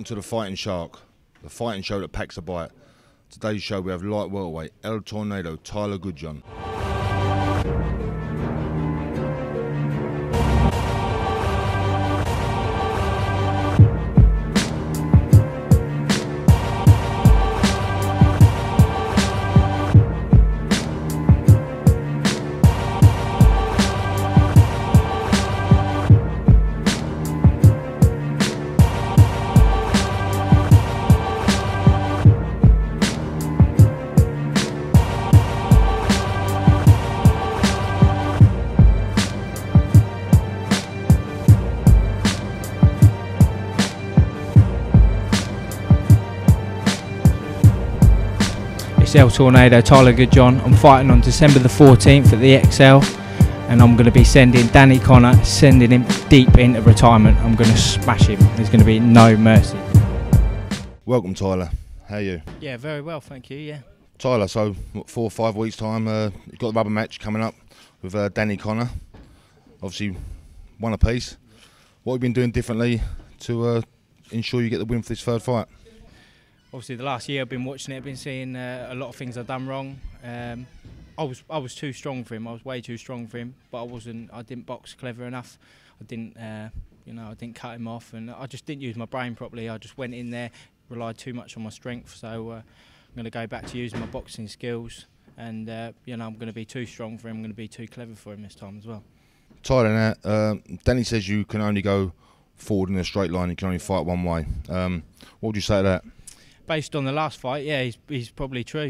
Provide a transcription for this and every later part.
Welcome to the Fighting Shark, the fighting show that packs a bite. Today's show we have light welterweight El Tornado Tyler Goodjohn. El Tornado, Tyler Goodjohn. I'm fighting on December the 14th at the XL, and I'm going to be sending Danny Connor, sending him deep into retirement. I'm going to smash him. There's going to be no mercy. Welcome, Tyler. How are you? Yeah, very well, thank you. Yeah. Tyler, so 4 or 5 weeks time, you've got the rubber match coming up with Danny Connor. Obviously, one apiece. What have you been doing differently to ensure you get the win for this third fight? Obviously, the last year I've been watching it, I've been seeing a lot of things I've done wrong. I was too strong for him. I was way too strong for him, but I didn't box clever enough. I didn't cut him off, and I just didn't use my brain properly. I just went in there, relied too much on my strength. So I'm going to go back to using my boxing skills, and I'm going to be too strong for him. I'm going to be too clever for him this time as well. Tyler, now, Danny says you can only go forward in a straight line. You can only fight one way. What would you say to that? Based on the last fight, yeah, he's probably true.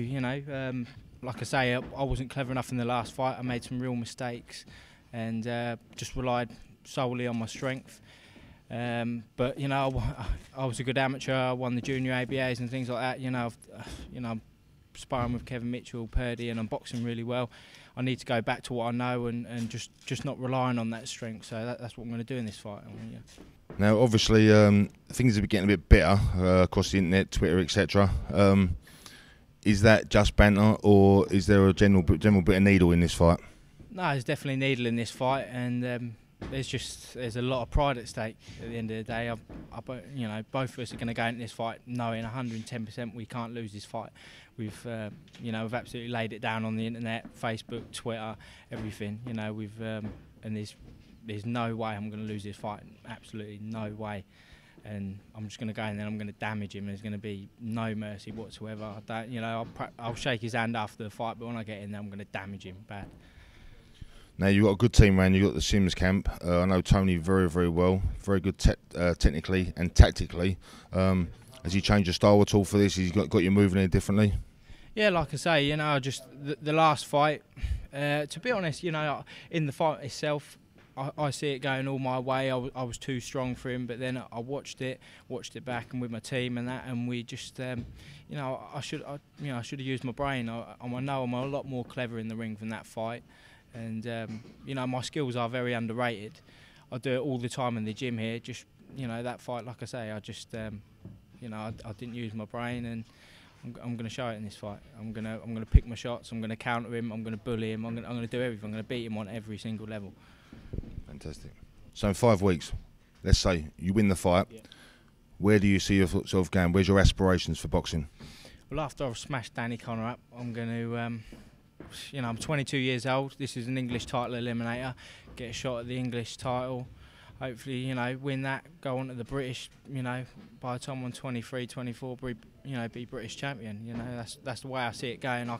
Like I say, I wasn't clever enough in the last fight. I made some real mistakes, and just relied solely on my strength. But I was a good amateur. I won the junior ABAs and things like that. I'm sparring with Kevin Mitchell, Purdy, and I'm boxing really well. I need to go back to what I know and just not relying on that strength. So that's what I'm going to do in this fight. Yeah. Now, obviously, things are getting a bit bitter across the internet, Twitter, etc. Is that just banter, or is there a general bit of needle in this fight? No, there's definitely needle in this fight, and there's a lot of pride at stake. At the end of the day, both of us are going to go into this fight knowing 110% we can't lose this fight. We've absolutely laid it down on the internet, Facebook, Twitter, everything. And there's no way I'm going to lose this fight. Absolutely no way. And I'm just going to go in there and I'm going to damage him. There's going to be no mercy whatsoever. I'll shake his hand after the fight, but when I get in there, I'm going to damage him bad. Now, you've got a good team around. You've got the Sims camp. I know Tony very, very well. Very good technically and tactically. Has he changed your style at all for this? He's got you moving in differently? Yeah, like I say, just the last fight, to be honest, in the fight itself, I see it going all my way. I was too strong for him, but then I watched it back and with my team and that, and we just, I should have used my brain. I know I'm a lot more clever in the ring than that fight, and my skills are very underrated. I do it all the time in the gym here. Just that fight, like I say, I just, I didn't use my brain, and I'm going to show it in this fight. I'm going to pick my shots. I'm going to counter him. I'm going to bully him. I'm going to do everything. I'm going to beat him on every single level. Fantastic. So in 5 weeks, let's say you win the fight, yeah. Where do you see yourself going? Where's your aspirations for boxing? Well, after I've smashed Danny Connor up, I'm going to, I'm 22 years old. This is an English title eliminator. Get a shot at the English title. Hopefully, win that, go on to the British, by the time I'm 23, 24, be British champion. That's the way I see it going. I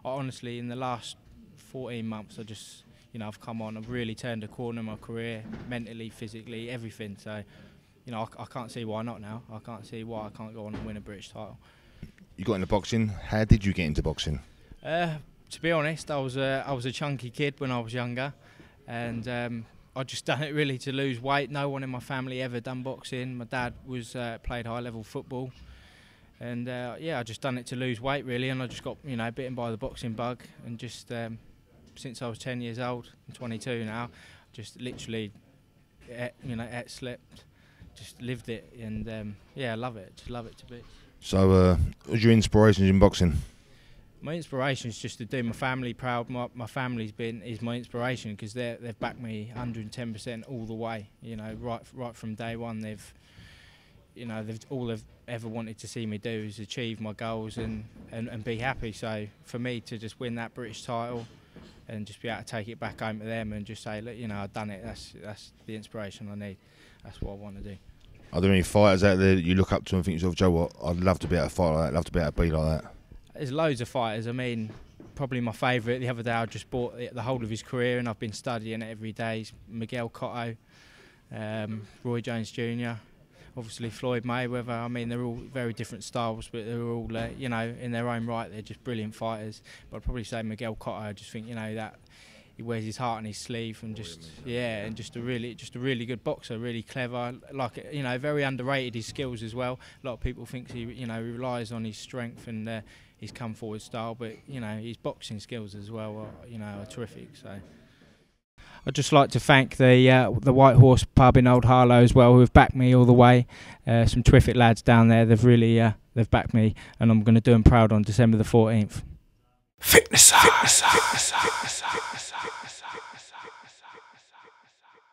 honestly, in the last 14 months, I've come on, I've really turned a corner in my career, mentally, physically, everything. So, I can't see why not now. I can't see why I can't go on and win a British title. You got into boxing. How did you get into boxing? To be honest, I was a chunky kid when I was younger, and I just done it really to lose weight. No one in my family ever done boxing. My dad played high level football, and I just done it to lose weight really, and I just got bitten by the boxing bug, and just since I was 10 years old, I'm 22 now, just literally ate, slept, just lived it, and I love it. Just love it to bits. So what's your inspirations in boxing? My inspiration is just to do my family proud. My family's is my inspiration, because they've backed me 110% all the way. Right from day one. you know, all they've ever wanted to see me do is achieve my goals and be happy. So for me to just win that British title and just be able to take it back home to them and just say, look, you know, I've done it. That's the inspiration I need. That's what I want to do. Are there any fighters out there that you look up to and think to yourself, Joe, what, I'd love to be able to fight like that, love to be able to be like that? There's loads of fighters. I mean, probably my favourite the other day, I just bought the whole of his career and I've been studying it every day. Is Miguel Cotto, Roy Jones Jr., obviously Floyd Mayweather. I mean, they're all very different styles, but they're all, you know, in their own right, they're just brilliant fighters. But I'd probably say Miguel Cotto. I just think, you know, that he wears his heart on his sleeve and just, yeah, and just a really good boxer, really clever. Like, you know, very underrated his skills as well. A lot of people think he, you know, relies on his strength and his come forward style, but you know, his boxing skills as well are, you know, are terrific. So I'd just like to thank the White Horse pub in Old Harlow as well, who have backed me all the way. Some terrific lads down there. They've really they've backed me, and I'm going to do them proud on December the 14th. Fitnessize.